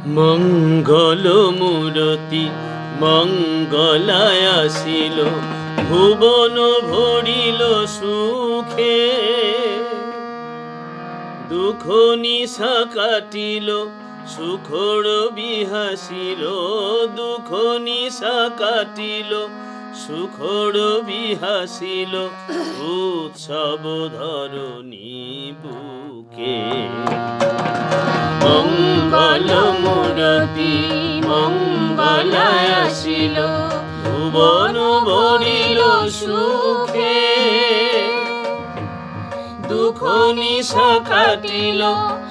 মঙ্গল মূরতি মঙ্গলায় আসিল, ভুবন ভরিল সুখে। দুঃখ নিশা কাটিল, সুখর বিহাসিল, দুঃখ নিশা কাটিল, সুখর বিহাসিল, উৎসব ধরণী বুকে। মঙ্গল মূরতি মঙ্গলায় আসিল, ভুবন ভরিল সুখে। দুঃখ নিশা কাটিল,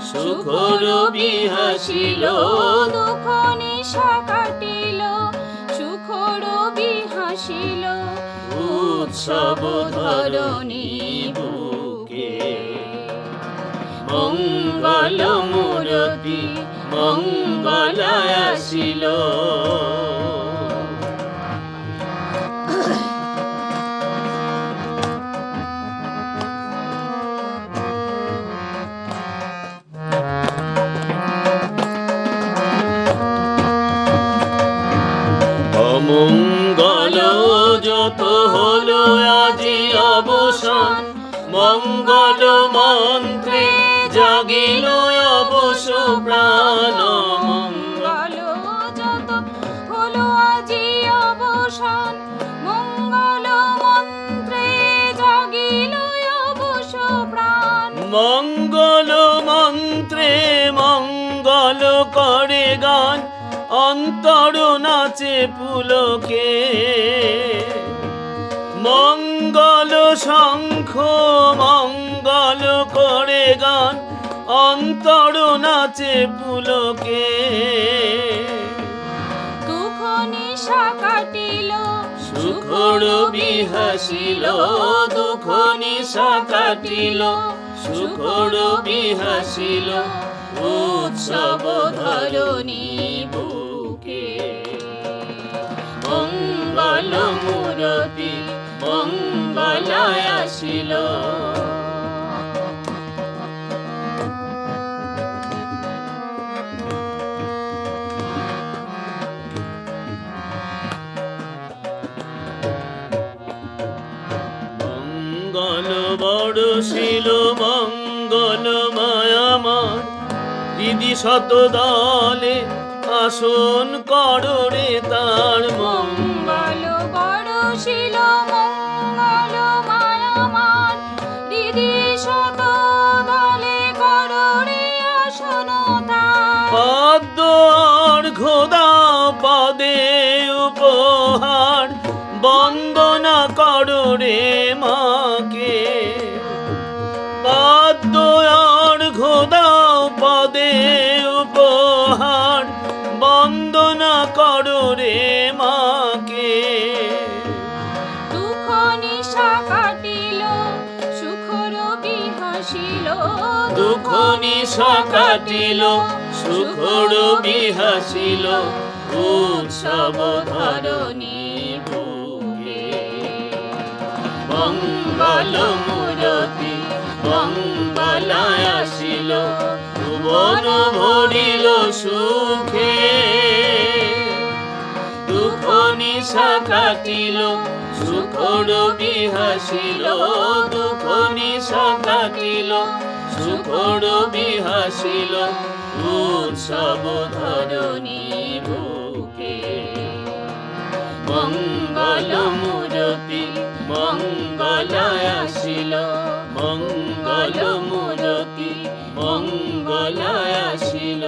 সুখর বিহাসিল, দুঃখ নিশা কাটিল, সুখর বিহাসিল, উৎসব ধরণী বুকে। মঙ্গল মূরতি মঙ্গলায় আসিল। অমঙ্গল যত হলো আজি অবসান, মঙ্গল মন্ত্রে জাগিল অবশ প্রাণ। মঙ্গল যত হলো আজি অবসান, মঙ্গল মন্ত্রে জাগিল অবশ প্রাণ। মঙ্গল মন্ত্রে মঙ্গল করে গান, অন্তর নাচে পুলকে। মঙ্গল শঙ্খ মঙ্গল করে গান, অন্তর নাচে পুলকে। দুঃখ নিশা কাটিল, সুখর বিহাসিল, দুঃখ নিশা কাটিল, সুখর বিহাসিল, উৎসব ধরণী বুকে। মঙ্গল মূরতি মঙ্গলায় আসিল। মঙ্গল বড়শিল মঙ্গল মায়ামার, হৃদি শত দলে আসন কররে তার। মঙ্গল বড়শিল মঙ্গল মায়ামান, হৃদি শত দলে কররে আসন তার। পদ্ম অর্ঘ্য দাও পদে উপহার, বন্দনা কররে মাকে। পদ্ম অর্ঘ্য দাও পদে উপহার, বন্দনা কররে মাকে। দুঃখ নিশা কাটিল, সুখর বিহাসিল, দুঃখ নিশা কাটিল, সুখর বিহাসিল, উৎসব ধরণী বুকে। মঙ্গল মূরতি মঙ্গলায় আসিল, ভুবন ভরিল সুখে। দুঃখ নিশা কাটিল, সুখর বিহাসিল, দুঃখ নিশা কাটিল, সুখর বিহাসিল, উৎসব ধরণী বুকে। মঙ্গল মূরতি মঙ্গলায় আসিল, মঙ্গল মূরতি মঙ্গলায় আসিল।